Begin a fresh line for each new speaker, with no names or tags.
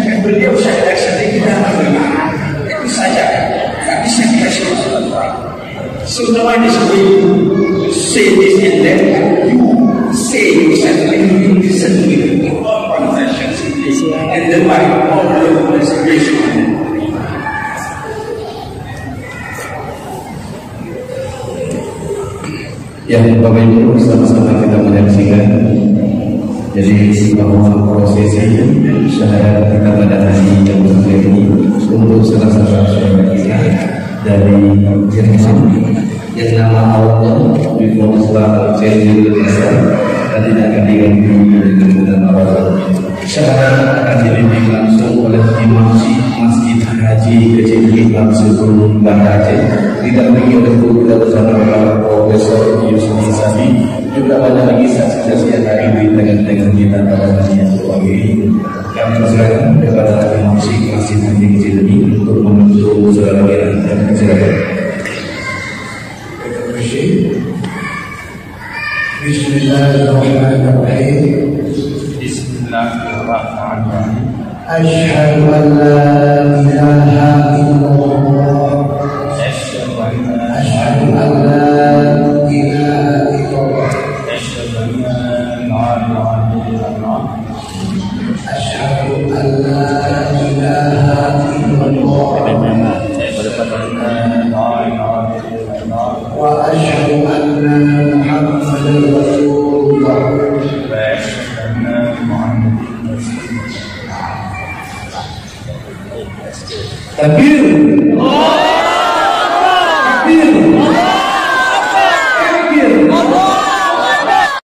Sedangkan beliau sadar kita bagaimana itu saja, tak bisa dikasih Allah. So now I disagree. Say this and then you say yourself and you listen to it in all conversations and then by all the inspiration.
Ya, Bapak Ibu, sama-sama kita menyaksikan. Jadi bahwa prosesi syahadat kita pada hari yang mulia ini untuk salah satu saudara kita dari Jerman yang nama awalnya Bifromuslah Cendil Desa dan tidak akan diganti dengan awal. Syahadat akan dibimbing langsung oleh Imam Masjid Haji Kecil langsung Mbah Aceh, didampingi oleh guru kita bersama Profesor Yusuf Sabi, juga banyak lagi saksi-saksi yang hari dengan kita pada hari yang sebagai ini. Kami persilakan kepada Imam Masjid Haji Kecil ini untuk menuntut saudara kita. Silakan.
Bismillahirrahmanirrahim.
Bismillahirrahmanirrahim.
Asyhadu an la ilaha illallah.
Asyhadu an la
Asyhadu an la ilaha illallah.
Asyhadu an la ilaha illallah.
Asyhadu an la ilaha illallah. Wa asyhadu anna Muhammadan